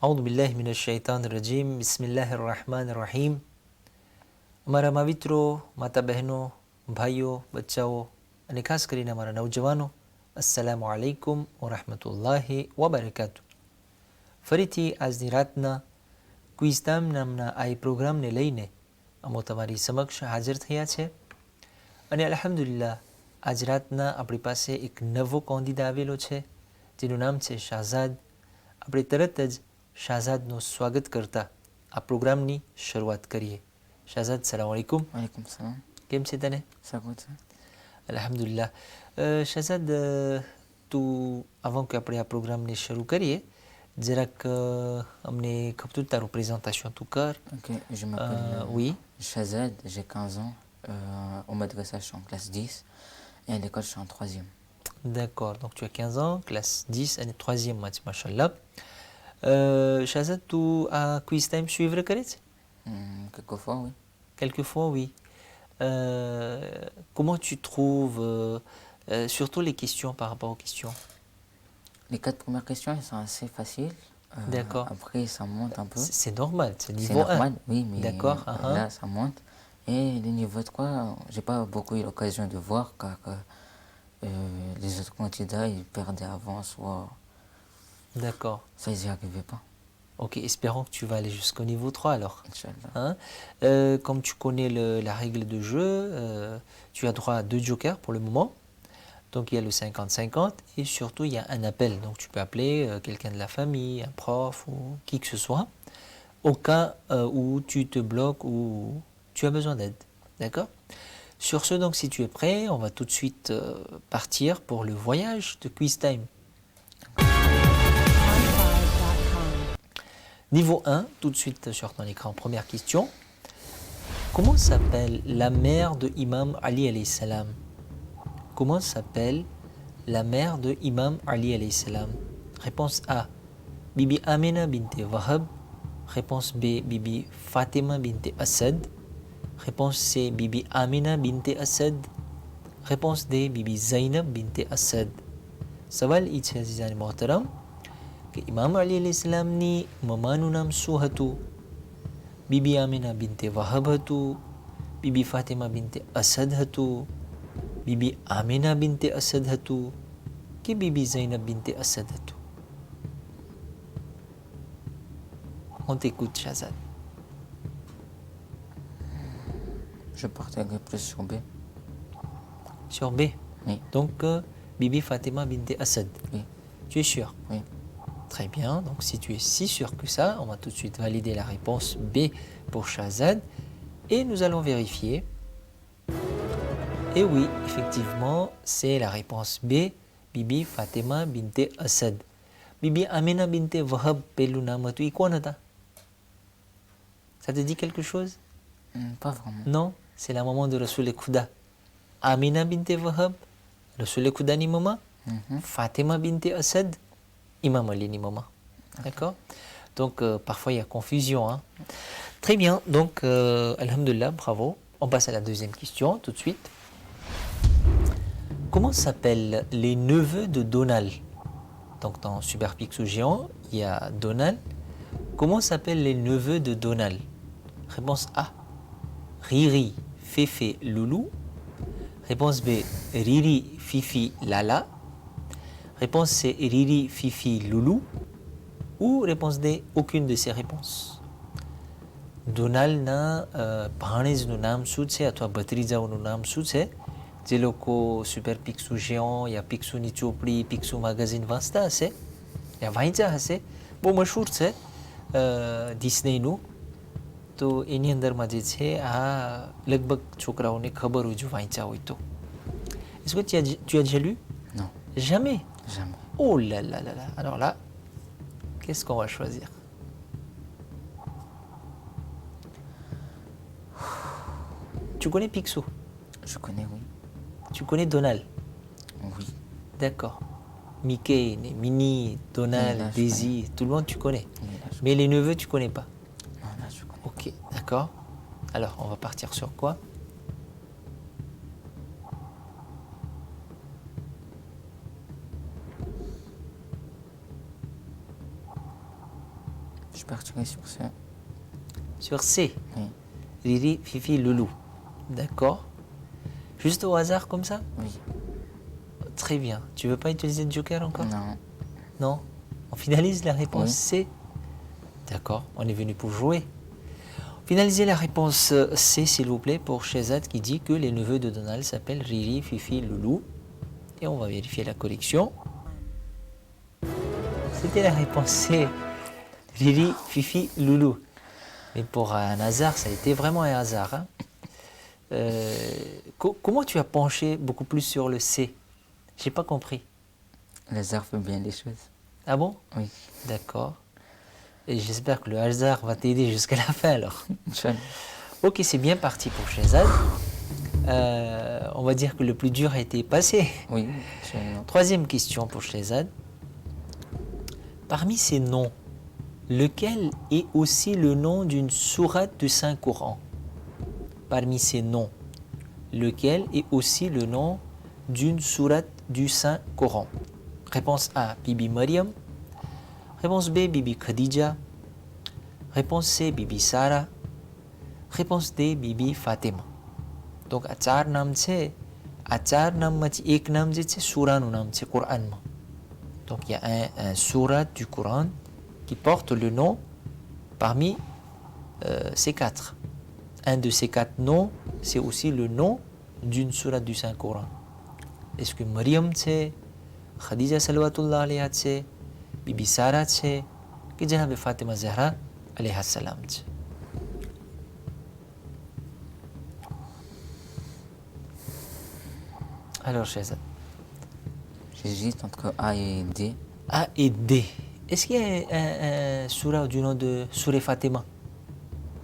અઉઝુ બિલ્લાહિ મિનશ શૈતાનિર રજીમ બિસ્મિલ્લાહિર રહમાનિર રહીમ. અમારા મિત્રો, માતા બહેનો, ભાઈઓ, બચ્ચાઓ અને ખાસ કરીને અમારા નવજવાનો, અસ્સલામુ અલૈકુમ વરહમતુલ્લાહિ વબરકાતુ. ફરીથી આજની રાતના ક્વિઝ ટાઈમ નામના આ પ્રોગ્રામને લઈને અમો તમારી સમક્ષ હાજર થયા છે અને અલ્હમ્દુલિલ્લાહ આજ રાતના આપણી પાસે એક નવો કોંદીદા આવેલો છે જેનું નામ છે શાહઝાદ. આપણે તરત જ શાહઝાદનું સ્વાગત કરતા આ પ્રોગ્રામની શરૂઆત કરીએ. શાહઝાદ, સલામ અલૈકુમ. વાલેકુમ સલામ. કેમ છે તને? સારું છે. અલ્હમ્દુલિલ્લાહ. શાહઝાદ, તું avant que આપણે આ પ્રોગ્રામને શરૂ કરીએ જરાક અમને ખપતું તારું présentation તું કર. Ok, je m'appelle oui. Shahzad, j'ai 15 ans. Au madrasa, je suis en classe 10 et à l'école, je suis en 3e. D'accord, donc tu as 15 ans, classe 10 અને 3e માં છે, માશાલ્લાહ. શાહઝાદ, તું આ ક્વિઝ ટાઈમ suivre કરે છે? Quelquefois, oui. Quelquefois, oui. Comment tu trouves surtout les questions par rapport aux questions? Les 4 premières questions, elles sont assez faciles. D'accord. Après, ça monte un peu. C'est normal, c'est C'est niveau 1. normal, oui, mais D'accord. là, ça monte. Et le niveau 3, j'ai pas beaucoup eu l'occasion de voir car les autres candidats, ils perdaient avant, soit D'accord. ça, ils n'y arrivaient pas. Ok, espérons que tu vas aller jusqu'au niveau 3 alors. Inch'Allah. Hein? Comme tu connais la règle de jeu, tu as droit à 2 jokers pour le moment. Donc il y a le 50-50 et surtout il y a un appel. Donc tu peux appeler quelqu'un de la famille, un prof ou qui que ce soit, au cas où tu te bloques ou tu as besoin d'aide. D'accord? Sur ce, donc si tu es prêt, on va tout de suite partir pour le voyage de Quiz Time. Niveau 1, tout de suite sur ton écran, première question. Comment s'appelle la mère de Imam Ali alayhi salam? Comment s'appelle la mère de Imam Ali alayhi salam? Réponse A, Bibi Amina bint Wahab. Réponse B, Bibi Fatima bint Asad. Réponse C, Bibi Amina bint Asad. Réponse D, Bibi Zainab bint Asad. સવાલ એ છે અઝીઝાન મોહતરમ કે ઇમામ અલી અલૈહિ સલામની મમાનું નામ શું હતું? બીબી આમિના બિન્તે વહાબ હતું, બીબી ફાતિમા બિન્તે અસદ હતું, બીબી આમિના બિન્તે અસદ હતું કે બીબી ઝૈનબ બિન્તે અસદ હતું? On t'écoute, Shahzad. Je partirai plus sur B. Sur B. Oui. Donc, Bibi Fatima binte Asad. Oui. Tu es sûr? Oui. Très bien. Donc, si tu es si sûr que ça, on va tout de suite valider la réponse B pour Shahzad. Et nous allons vérifier. Et oui, effectivement, c'est la réponse B. Bibi Fatima binte Asad. Bibi Amina binte Wahab pelu naam hatu. I kon hata? Ça te dit quelque chose? Pas vraiment. Non, c'est la maman de Rasoul Khuda. Amina binte Wahab, Rasoul Khuda ni maman. Fatima binte Asad, Imam Ali ni maman. D'accord? Donc, parfois il y a confusion. Hein? Très bien. Donc, alhamdulillah, bravo. On passe à la deuxième question tout de suite. Comment s'appellent les neveux de Donald? Donc, dans Super Picsou Géant, il y a Donald. Comment s'appellent les neveux de Donald? Réponse A, Riri, Féfé, Loulou. Réponse B, Riri, Fifi, Lala. Réponse C, Riri, Fifi, Loulou. Ou réponse D, aucune de ces réponses. ડોનાલ્ડના ભાણેજનું નામ શું છે અથવા ભત્રીજાઓનું નામ શું છે જે લોકો સુપર પિક્સુ géant યા પિક્સુની ચોપડી પિક્સુ મેગેઝિન વાંચતા હશે યા વાંચ્યા હશે? બહુ મશહૂર છે ડિસ્નેનું. તો એની અંદરમાં જે છે આ લગભગ છોકરાઓને ખબર હોય જો વાંચ્યા હોય તો. Est-ce que tu as déjà lu? Non. Jamais? Jamais. Oh là là là là. Alors là, qu'est-ce qu'on va choisir? Tu connais Picsou? Je connais, oui. Tu connais Donald? Oui. D'accord. Mickey, Minnie, Donald, Oui, là, je Daisy, tout le monde tu connais. Oui, là, je... Mais les neveux, tu connais pas. Non, là, je connais. Ok, d'accord. Alors, on va partir sur quoi? Je partirai sur ça. Sur C. Oui. Riri, Fifi, Loulou. D'accord. Juste au hasard comme ça? Oui. Très bien. Tu veux pas utiliser le joker encore? Non. Non. On finalise la réponse Oui. C. D'accord. On est venu pour jouer. Finalisez la réponse C, s'il vous plaît, pour Shehzad qui dit que les neveux de Donald s'appellent Riri, Fifi, Loulou. Et on va vérifier la collection. C'était la réponse C. Riri, Fifi, Loulou. Mais pour un hasard, ça a été vraiment un hasard. Hein. Comment tu as penché beaucoup plus sur le C? J'ai pas compris. Le hasard fait bien les choses. Ah bon? Oui. D'accord. Et j'espère que le hasard va t'aider jusqu'à la fin alors. Inch'Allah. Ok, c'est bien parti pour Shehzad. On va dire que le plus dur a été passé. Oui, Inch'Allah. Troisième question pour Shehzad. Parmi ces noms, lequel est aussi le nom d'une sourate du Saint-Coran? Parmi ces noms, lequel est aussi le nom d'une sourate du Saint-Coran? Réponse A, Bibi Maryam. Réponse B, Bibi Khadija. Réponse C, Bibi Sarah. Réponse D, Bibi Fatima. Donc, આ ચાર નામ છે, આ ચાર નામમાંથી એક નામ જે છે સૂરાનું નામ છે કુરાનમાં. Donc, il y a un surat du Coran qui porte le nom parmi ces quatre. Un de ces quatre noms, c'est aussi le nom d'une sourate du Saint-Coran. Est-ce que Maryam છે, Khadija salawatullah alayha છે, Bibi Sarah છે, કે જનાબ ફાતિમા Zahra alayha salam છે? Alors, Shehzad. J'hésite entre A et D. A et D. Est-ce qu'il y a un surah du nom de Surah Fatima?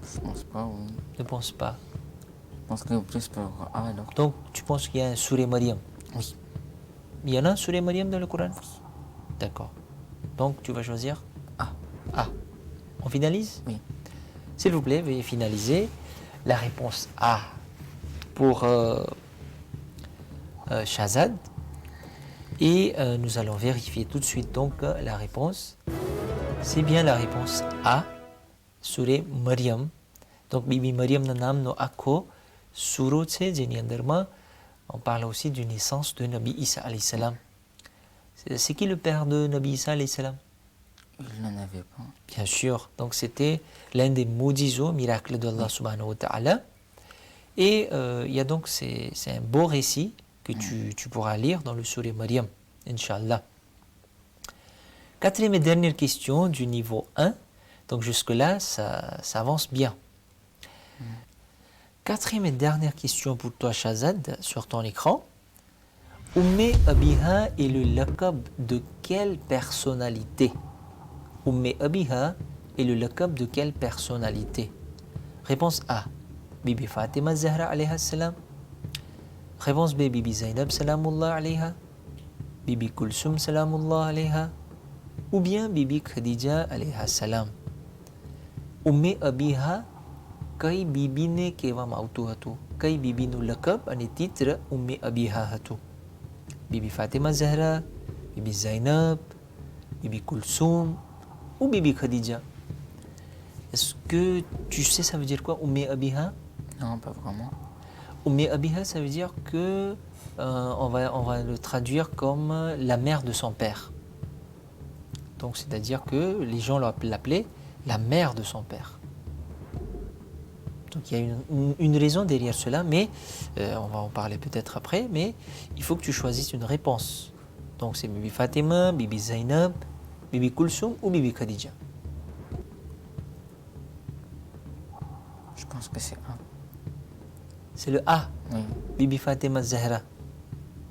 Je pense pas, oui. Je ne pense pas. Je pense que plus pour A alors. Donc, tu penses qu'il y a un Surah Maryam? Oui. Il y en a un Surah Maryam dans le Coran? D'accord. Donc, tu vas choisir A. A. On finalise? Oui. S'il vous plaît, veuillez finaliser. La réponse A pour Shehzad. Et nous allons vérifier tout de suite donc la réponse. C'est bien la réponse A, Surah Maryam. Donc Bibi Maryam na nam no ako suro છે જેની અંદરમાં on parle aussi du naissance de Nabi Isa alayhi salam. C'est qui le père de Nabi Isa alayhi salam? Il n'en avait pas. Bien sûr. Donc c'était l'un des moujizos, miracles d'Allah subhanahu wa ta'ala. Et il y a donc c'est un beau récit que tu pourras lire dans le Surah Maryam, Inch'Allah. Quatrième et dernière question du niveau 1. Donc jusque-là, ça avance bien. Quatrième et dernière question pour toi, Shehzad, sur ton écran. Umme Abiha est le laqab de quelle personnalité? Umme Abiha est le laqab de quelle personnalité? Réponse A, Bibi Fatima Zahra alayha salam. Réponse B, Bibi Zainab salamullah alayha. Bibi Kulsum salamullah alayha. Ou bien Bibi Khadija alayha salam. Umme Abiha, કઈ બીબીને કહેવામાં આવતું હતું? કઈ બીબીનું લકબ અને તિત્ર ઉમ્મે અબીહા હતું? Bibi Fatima Zahra, Bibi Zainab, Bibi Kulsum ou Bibi Khadija? Est-ce que tu sais ça veut dire quoi, Umme Abiha? Non, pas vraiment. Umme Abiha, ça veut dire que on va le traduire comme la mère de son père. Donc c'est-à-dire que les gens l'appelaient la mère de son père. Donc il y a une raison derrière cela, mais on va en parler peut-être après, mais il faut que tu choisisses une réponse. Donc c'est Bibi Fatima, Bibi Zainab, Bibi Kulsum ou Bibi Khadija? Je pense que c'est A. C'est le A, Oui. Bibi Fatima Zahra.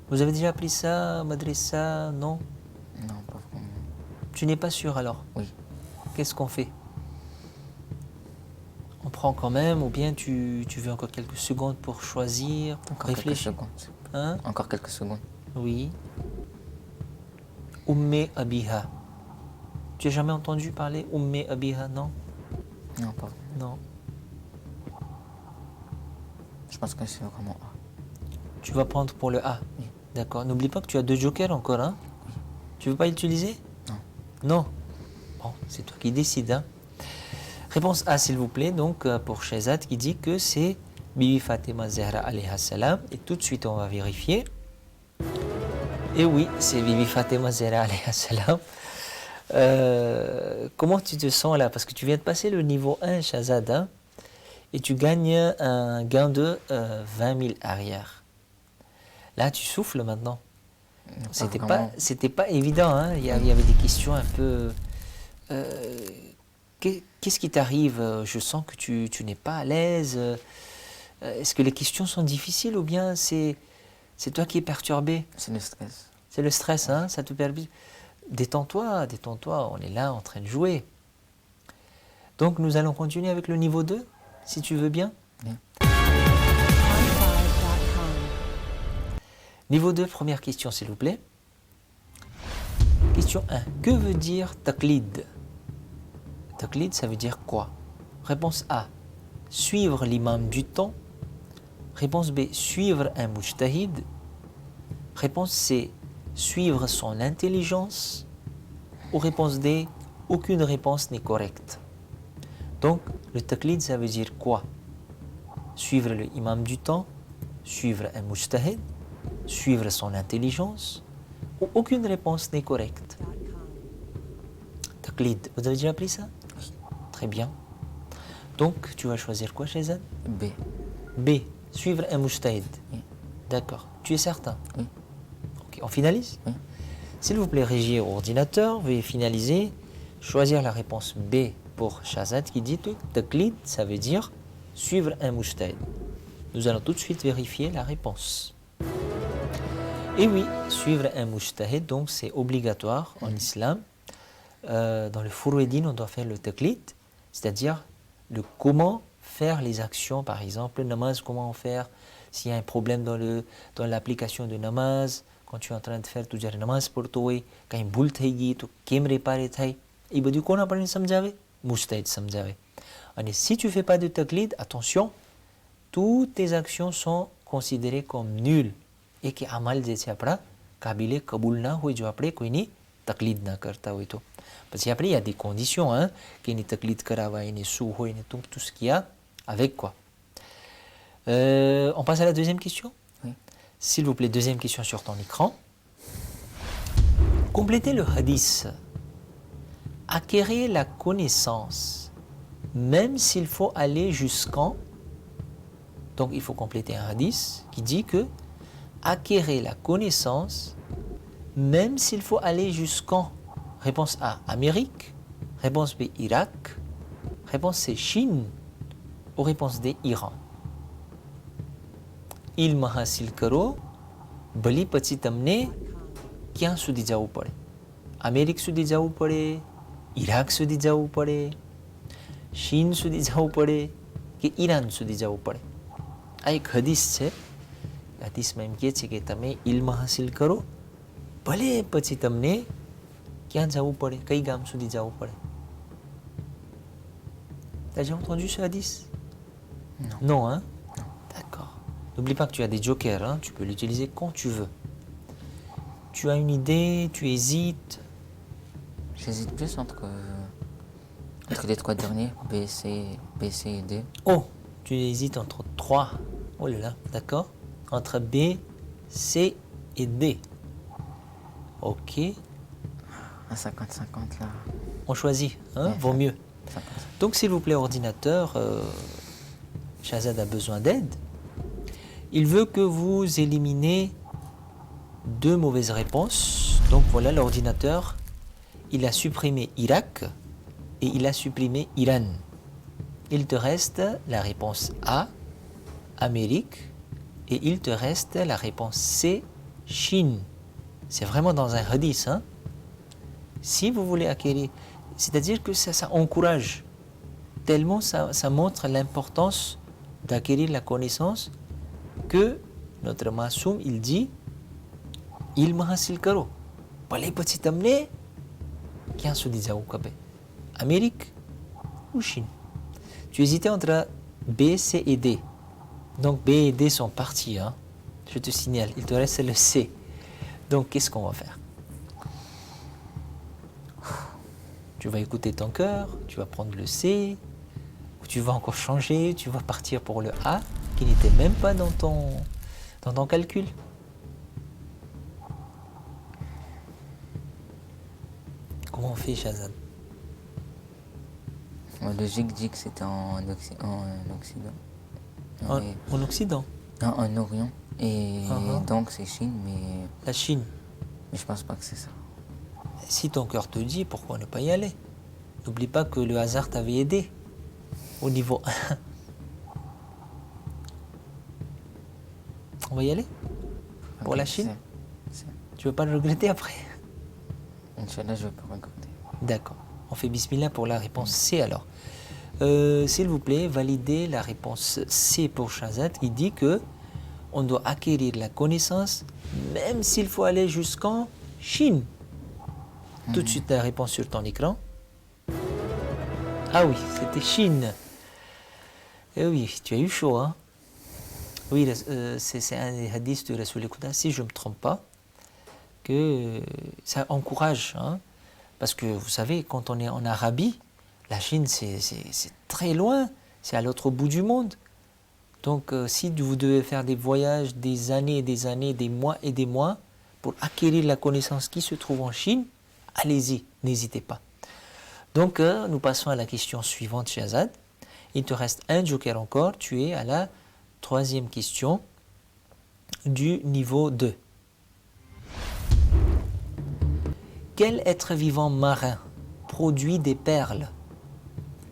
Vous avez déjà appris ça, Madrissa? Non? Non, pas vraiment. Tu n'es pas sûr alors? Oui. Qu'est-ce qu'on fait? On prend quand même, ou bien tu veux encore quelques secondes pour choisir, pour Encore quelques réfléchir? secondes. Hein? Encore quelques secondes. Oui. Umme Abiha. Tu as jamais entendu parler Umme Abiha, non? Non, pas. Non. Je pense que c'est vraiment A. Tu vas prendre pour le A. Oui. D'accord. N'oublie pas que tu as 2 jokers encore, hein? Tu veux pas l'utiliser? Non. Non. Bon, c'est toi qui décides, hein? Réponse A, s'il vous plaît, donc pour Shehzad qui dit que c'est Bibi Fatima Zahra alayha salam. Et tout de suite, on va vérifier. Et oui, c'est Bibi Fatima Zahra alayha salam. Comment tu te sens là? Parce que tu viens de passer le niveau 1, Shehzad, hein? Et tu gagnes un gain de 20 000 arrière. Là, tu souffles maintenant. C'était pas évident, hein? Il y avait des questions un peu... qu'est-ce qui t'arrive? Je sens que tu n'es pas à l'aise. Est-ce que les questions sont difficiles ou bien c'est toi qui es perturbé? C'est le stress. C'est le stress, hein? Ça te permet... Détends-toi, on est là en train de jouer. Donc nous allons continuer avec le niveau 2, si tu veux bien. Oui. Niveau 2, première question s'il vous plaît. Question 1. Que veut dire taqlid? Taqlid, ça veut dire quoi? Réponse A. Suivre l'imam du temps. Réponse B. Suivre un mujtahid. Réponse C. Suivre son intelligence. Ou réponse D. Aucune réponse n'est correcte. Donc, le taqlid, ça veut dire quoi? Suivre l'imam du temps, suivre un mujtahid, suivre son intelligence, ou aucune réponse n'est correcte. Taqlid, vous avez déjà appris ça? Oui. Très bien. Donc, tu vas choisir quoi, Shehzad? B. B, suivre un mujtahid. Oui. D'accord. Tu es certain? Oui. Ok, on finalise? Oui. S'il vous plaît, régie au ordinateur, veuillez finaliser. Choisir la réponse B pour Shehzad qui dit que taqlid, ça veut dire suivre un mujtahid. Nous allons tout de suite vérifier la réponse. Et oui, suivre un mujtahid, donc c'est obligatoire en islam. Dans le Furwedin, on doit faire le taqlid, c'est-à-dire le comment faire les actions, par exemple, le namaz, comment faire s'il y a un problème dans l'application de namaz, quand tu es en train de faire tout le namaz pour toi, quand il boule થઈ તો કેમ réparer થાય એ બધું કોણ આપણને સમજાવે? Mujtahid સમજાવે. Et si tu ne fais pas de taqlid, attention, toutes tes actions sont considérées comme nulles et que amal જે છે આપણા કાબિલે કબૂલ ના હોય જો આપણે કોઈની તકલીદ ના કરતા હોય તો. Parce qu'après, il y a des conditions, hein, qu'il y ait taqlid karawa, il y ait sou, il y ait tout ce qu'il y a avec quoi. On passe à la deuxième question? Oui. S'il vous plaît, deuxième question sur ton écran. Complétez le hadith. Acquérir la connaissance, même s'il faut aller jusqu'en... Donc, il faut compléter un hadith qui dit que acquérir la connaissance, même s'il faut aller jusqu'en... Réponse A, Amérique. Réponse B, Irak. Réponse C, Chine. Ou réponse D, Iran. Ilm હાસિલ કરો ભલી પછી તમને ક્યાં સુધી જવું પડે? અમેરિક સુધી જવું પડે, ઇરાક સુધી જવું પડે, ચીન સુધી જવું પડે કે ઈરાન સુધી જવું પડે? આ એક હદીસ છે. હદીસમાં એમ કહે છે કે તમે ઇલ્મ હાસિલ કરો ભલે પછી તમને ક્યાં જવું પડે, કઈ ગામ સુધી જવું પડે? T'as déjà entendu ce hadith? Non. Non, hein? D'accord. N'oublie pas que tu as des jokers, hein? Tu peux l'utiliser quand tu veux. Tu as une idée, tu hésites? J'hésite plus entre les trois derniers, B, C et D. Oh, tu hésites entre 3. Oh là là, d'accord. Entre B, C et D. Ok. À 50-50 là. On choisit, hein? Ouais, Vaut mieux. 50. Donc, s'il vous plaît, ordinateur, Shehzad a besoin d'aide. Il veut que vous éliminez 2 mauvaises réponses. Donc, voilà, l'ordinateur, il a supprimé Irak et il a supprimé Iran. Il te reste la réponse A, Amérique, et il te reste la réponse C, Chine. C'est vraiment dans un hadith, hein? Si vous voulez acquérir, c'est-à-dire que ça encourage, tellement ça montre l'importance d'acquérir la connaissance que notre Masoum, il dit ilm hasil karo. Paling petit amené, qui se disait au Québec, Amérique ou Chine. Tu hésitais entre B, C et D. Donc B et D sont partis. Hein. Je te signale, il te reste le C. Donc qu'est-ce qu'on va faire? Tu vas écouter ton cœur, tu vas prendre le C, ou tu vas encore changer, tu vas partir pour le A, qui n'était même pas dans ton calcul. Comment on fait, Shazad? La logique dit que c'était en Occident. En Occident? Non, en Orient. Et donc c'est Chine, mais La Chine. je pense pas que c'est ça. Si ton cœur te dit, pourquoi ne pas y aller? N'oublie pas que le hasard t'avait aidé au niveau 1. On va y aller? Pour la Chine? Tu veux pas le regretter après? Inch'Allah, je vais pas regretter. D'accord. On fait bismillah pour la réponse C alors. S'il vous plaît, validez la réponse C pour Shazad qui dit que on doit acquérir la connaissance même s'il faut aller jusqu'en Chine. Tout de suite la réponse sur ton écran. Ah oui, c'était Chine. Eh oui, tu as eu chaud, hein? Oui, c'est un des hadiths de Rasoul Kouda, si je ne me trompe pas, que ça encourage, hein? Parce que vous savez, quand on est en Arabie, la Chine c'est très loin, c'est à l'autre bout du monde. Donc si vous devez faire des voyages des années et des années, des mois et des mois, pour acquérir la connaissance qui se trouve en Chine, allez-y, n'hésitez pas. Donc nous passons à la question suivante, Shazad. Il te reste un joker encore, tu es à la 3e question du niveau 2. Quel être vivant marin produit des perles?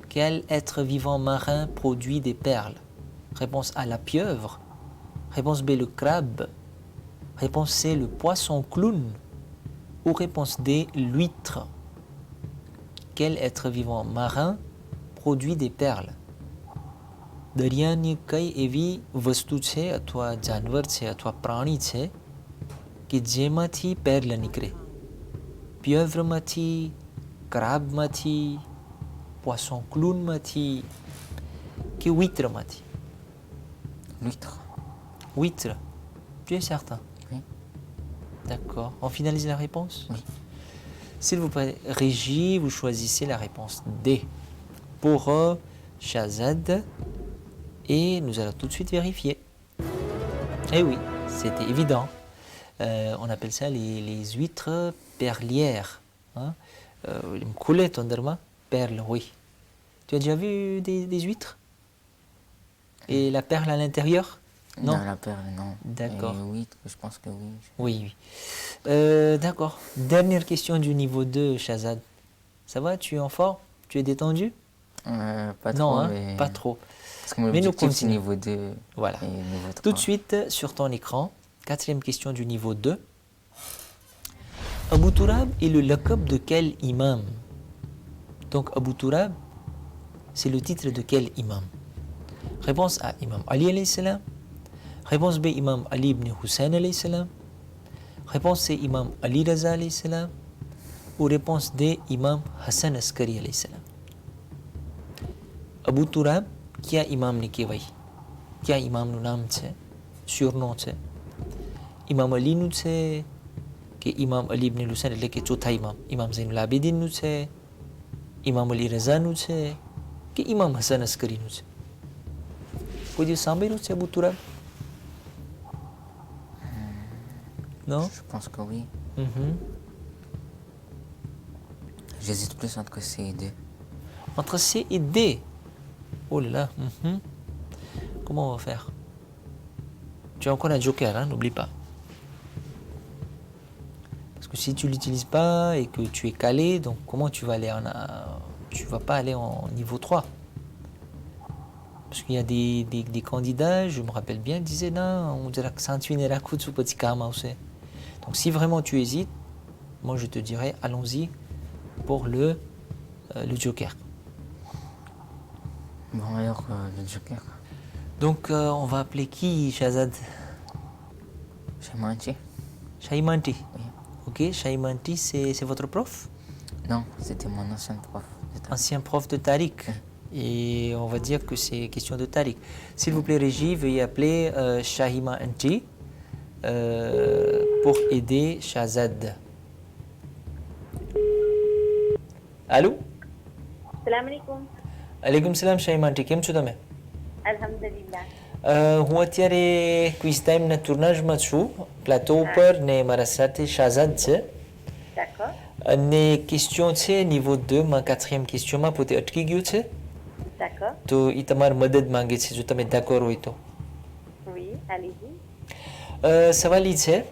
Quel être vivant marin produit des perles? Réponse A, la pieuvre. Réponse B, le crabe. Réponse C, le poisson clown. Ou réponse D, l'huître. Quel être vivant marin produit des perles? દરિયાની કઈ એવી વસ્તુ છે અથવા જાનવર છે અથવા પ્રાણી છે કે જેમાંથી પેર્લ નીકળે? પ્યવ્રમાંથી, ક્રાબમાંથી, poisson clownમાંથી કે huîtreમાંથી? L'huître. Huître. Tu es certain? Oui. D'accord. On finalise la réponse? Oui. S'il vous plaît, Régie, vous choisissez la réponse D pour Shazad. Et nous allons tout de suite vérifier. Eh oui, c'était évident. On appelle ça les huîtres perlières. Hein? Perle, oui. Tu as déjà vu des huîtres? Et la perle à l'intérieur? Non, la perle, non. D'accord. Et huître, je pense que oui. Oui, oui. D'accord. Dernière question du niveau 2, Shazad. Ça va? Tu es en forme? Tu es détendu? Pas trop, non, hein, mais... pas trop. Parce que mon Mais nous objectif, c'est continuons. niveau 2 Voilà. et niveau 3. Tout de suite, sur ton écran, 4e question du niveau 2. Abu Turab est le laqab de quel imam? Donc Abu Turab, c'est le titre de quel imam? Réponse A, Imam Ali alayhi salam. Réponse B, Imam Ali ibn Hussein alayhi salam. Réponse C, Imam Ali Raza alayhi salam. Ou réponse D, Imam Hassan Askari alayhi salam. Abu Turab, क्या इमाम ने कહેવાય? क्या ઇમામનું નામ છે? surnom છે? ઇમામ અલીનું છે કે ઇમામ અલી ઇબ્ન હુસૈન એટલે કે ચોથા ઇમામ ઝૈનુલ આબિદીનનું છે, ઇમામ અલી રઝાનું છે કે ઇમામ હસન અસ્કરીનું છે? કોઈ દિવસ સાંભળ્યું છે અબુ તુરાબ? Non? Je pense que oui. J'hésite plus entre C et D. Entre C et D? Oh là là. Comment on va faire? Tu as encore un joker, hein, n'oublie pas. Parce que si tu l'utilises pas et que tu es calé, donc comment tu vas aller tu vas pas aller en niveau 3? Parce qu'il y a des candidats, je me rappelle bien, disaient non, on dirait que c'est un tunnel coup de petit karma aussi. Donc si vraiment tu hésites, moi je te dirais allons-y pour le joker. Bon, alors, le joker. Donc on va appeler qui, Shazad? Shaimanti. Shaimanti. Oui. Ok, Shaimanti, c'est votre prof? Non, c'était mon ancien prof. Ancien prof de Tariq. Et on va dire que c'est question de Tariq. S'il vous plaît, Régie, veuillez appeler Shahima Anti pour aider Shazad. Allô? السلام عليكم. Alaikum salam, Shahima Anti. કેમ છો તમે? الحمد لله. હું અત્યારે ક્વિઝ ટાઈમના ટુર્નામેન્ટમાં છું, પ્લાટો ઉપર ને મારા સાથે શાહઝાદ છે. D'accord. અને ક્વેશ્ચન છે niveau 2 માં 4e ક્વેશ્ચનમાં પોતે અટકી ગયું છે, D'accord. તો એ તમારી મદદ માંગે છે જો તમે d'accord હોય તો. Oui, allez-y. સવાલ એ છે,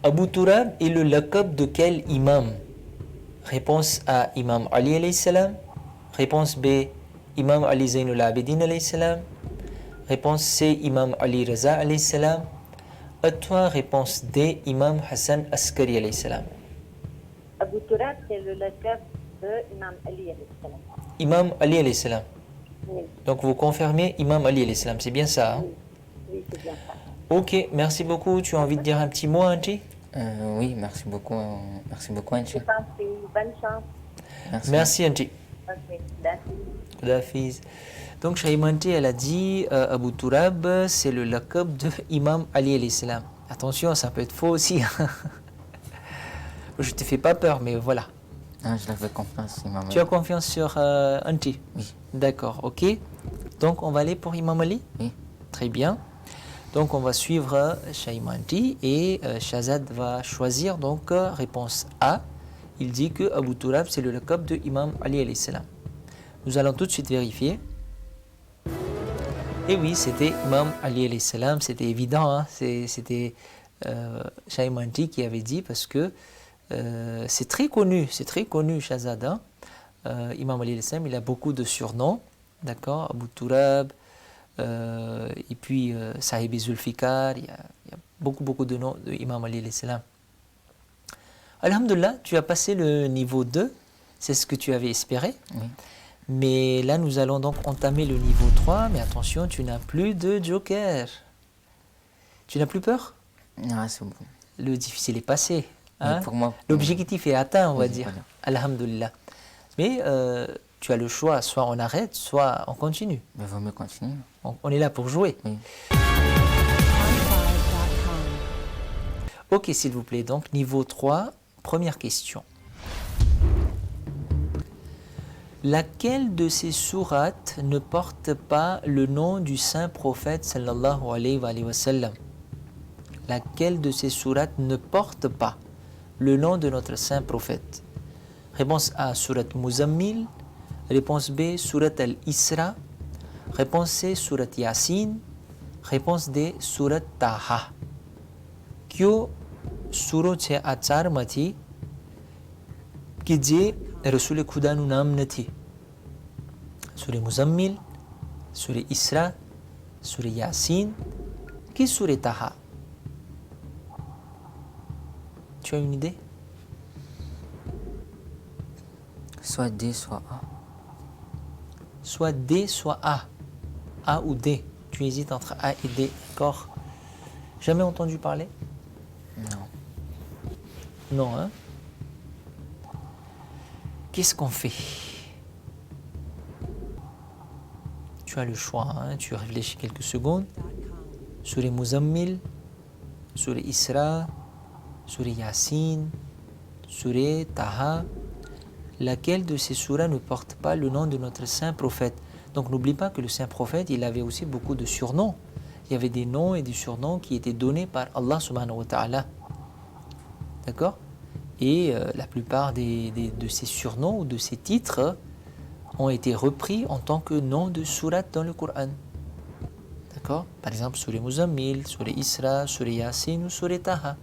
Abu Turab est le laqab de quel imam? Réponse A, Imam Ali alayhi salam. Réponse B, Imam Ali Zainul Abidin alayhi salam. Réponse C, Imam Ali Raza alayhi salam. À toi, réponse D, Imam Hassan Askari alayhi salam. Abu Turab, c'est le laqab de Imam Ali alayhi salam. Imam Ali alayhi salam. Oui, Donc vous confirmez Imam Ali alayhi salam, c'est bien ça, hein? oui, c'est bien ça. Ok, merci beaucoup. Tu as envie de dire un petit mot, Anti? Oui, merci beaucoup, Anchi. Je t'en prie, bonne chance. Merci, Anti. Ok, merci. Hafiz. Donc Shaimanti, elle a dit Abu Turab, c'est le laqab de Imam Ali alayhi salam. Attention, ça peut être faux aussi. Je te fais pas peur, mais voilà. Ah, je l'avais confiance, Imam Tu as confiance sur Anti? Oui. D'accord, ok. Donc on va aller pour Imam Ali? Oui. Très bien. Donc on va suivre Shaimanti et Shazad va choisir donc réponse A. Il dit que Abu Turab c'est le laqab de Imam Ali alayhi salam. Nous allons tout de suite vérifier. Et oui, c'était Imam Ali alayhi salam, c'était évident, hein? C'était Shaimanti qui avait dit parce que c'est très connu Shazad, hein? Imam Ali alayhi salam, il a beaucoup de surnoms, d'accord? Abu Turab, et puis Sahib Zulfikar, il y a beaucoup de noms de Imam Ali alayhi salam. Alhamdulillah, tu as passé le niveau 2, c'est ce que tu avais espéré. Oui. Mais là, nous allons donc entamer le niveau 3, mais attention, tu n'as plus de joker. Tu n'as plus peur? Ah, c'est bon. Le difficile est passé, hein? Oui, pour moi, L'objectif est atteint, on va Oui, dire. voilà. Alhamdulillah. Mais tu as le choix, soit on arrête, soit on continue. Mais vaut mieux continuer. On est là pour jouer. Oui. Ok, s'il vous plaît. Donc, niveau 3, première question. Laquelle de ces sourates ne porte pas le nom du saint prophète sallallahu alayhi wa sallam? Laquelle de ces sourates ne porte pas le nom de notre saint prophète? Réponse A, surat Muzammil. Réponse B, surat Al-Isra. Réponse C, surat Yasin. Réponse D, surat Taha. Kyo suro છે આ ચારમાંથી કે જે રસૂલે ખુદાનું નામ નથી? સૂરે મુઝમ્મિલ, સૂરે ઇસરા, સૂરે યાસીન કે સૂરે Taha? Tu as une idée? Soit D, soit A. Soit D, soit A. A ou D. Tu hésites entre A et D, d'accord? Jamais entendu parler? Non. Non, hein? Qu'est-ce qu'on fait? Tu as le choix, hein? Tu réfléchis quelques secondes. Surah Muzammil, Surah Isra, Surah Yasin, Surah Taha. Laquelle de ces surahs ne porte pas le nom de notre saint prophète? Donc n'oublie pas que le saint prophète, il avait aussi beaucoup de surnoms. Il y avait des noms et des surnoms qui étaient donnés par Allah subhanahu wa ta'ala. D'accord? Et la plupart de ces surnoms ou de ces titres ont été repris en tant que nom de surat dans le Coran. D'accord? Par exemple, Surah Muzammil, Surah Isra, Surah Yasin ou Surah Taha.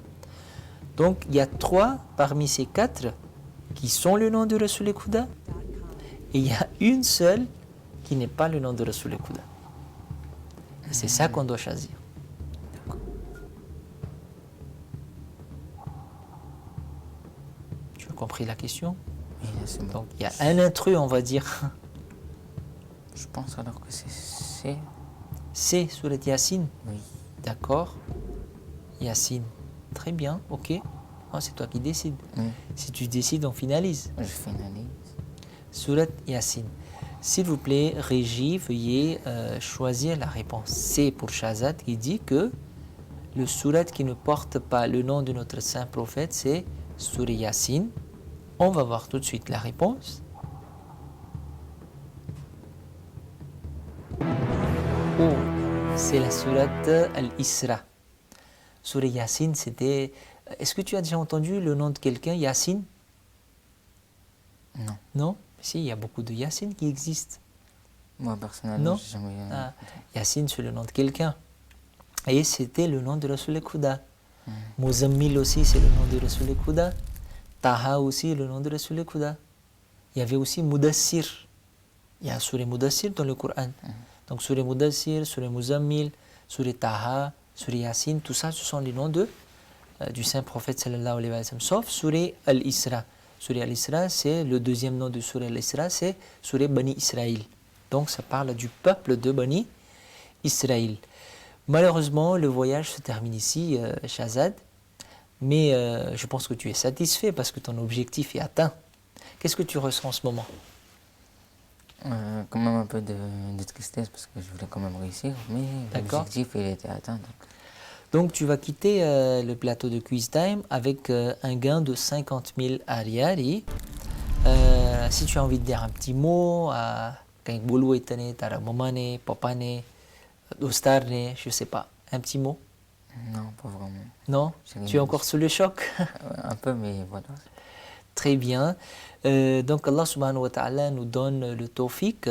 Donc, il y a 3 parmi ces 4 qui sont le nom de Rasul Khuda. Et il y a une seule qui n'est pas le nom de Rasul Khuda. Et c'est ça qu'on doit choisir. D'accord. Tu as compris la question? Oui, là, c'est bon. Donc, il y a un intrus, on va dire. Je pense alors que c'est C. C'est Surat Yasin. Oui. D'accord. Yasin. Très bien, ok. Non, c'est toi qui décides. Oui, Si tu décides, on finalise. je finalise. Surat Yasin. S'il vous plaît, Régie, veuillez choisir la réponse C pour Shazad qui dit que le surat qui ne porte pas le nom de notre saint prophète, c'est Surat Yasin. On va voir tout de suite la réponse. Oh, c'est la sourate Al-Isra. Surat Yasin, c'était... Est-ce que tu as déjà entendu le nom de quelqu'un, Yasin? Non. Non? Si, il y a beaucoup de Yasin qui existent. Moi, personnellement, Non. j'ai jamais... Ah, Yasin, c'est le nom de quelqu'un. Et c'était le nom de Rasul Khuda. Muzammil aussi, c'est le nom de Rasul Khuda. Taha aussi, le nom de Rasul Khuda. Il y avait aussi Mudassir. Il y a Surah Mudassir dans le Coran. Donc Surah Mudassir, Surah Muzammil, Surah Taha, Surah Yasin, tout ça, ce sont les noms du saint prophète sallallahu alayhi wa sallam. Sauf Surah Al-Isra. Surah Al-Isra, c'est le deuxième nom de Surah Al-Isra, c'est Surah Bani Israël. Donc ça parle du peuple de Bani Israël. Malheureusement, le voyage se termine ici, Shazad. Mais je pense que tu es satisfait parce que ton objectif est atteint. Qu'est-ce que tu ressens en ce moment? Quand même un peu de tristesse parce que je voulais quand même réussir, mais D'accord. l'objectif il était atteint. Donc tu vas quitter le plateau de Quiz Time avec un gain de 50 000 ariari. Si tu as envie de dire un petit mot à quelqu'un boulou etane, tara momane, papane, dostarne, je sais pas, un petit mot? Non, pas vraiment. Non? J'ai rien Tu es dit. encore sous le choc? Un peu, mais voilà. Très bien. Donc Allah subhanahu wa ta'ala nous donne le tawfiq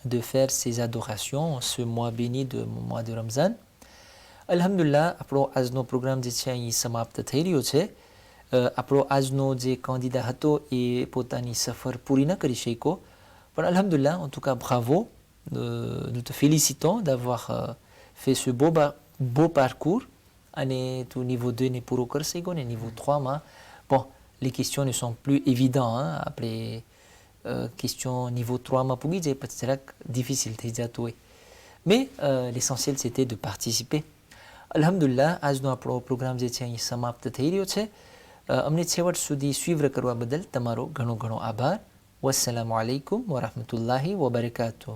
de faire ces adorations en ce mois béni de mois de Ramzan. Alhamdulillah, આપણો આજનો પ્રોગ્રામ જે છે અહીં સમાપ્ત થઈ રહ્યો છે. આપણો આજનો જે candidat હતો એ પોતાની સફર પૂરી ન કરી શક્યો. પણ Alhamdulillah, en tout cas bravo. Nous te félicitons d'avoir fait ce beau parcours. અને તું niveau 2 ને પૂરો કરી શક્યો ને niveau 3 માં bon, les questions ne sont plus évidentes. Hein? Après, question niveau 3 માં પૂગી જાય પછી જરાક difficile થઈ જતું હોય. Mais l'essentiel c'était de participer. Alhamdulillah, આજનો આપણો પ્રોગ્રામ જે છે અહીં સમાપ્ત થઈ રહ્યો છે. અમને છેવટ સુધી સુઈવ્ર કરવા બદલ તમારો ઘણો ઘણો આભાર. વસ્સલામુ અલૈકુમ વરહમતુલ્લાહિ વબરકાતુહ.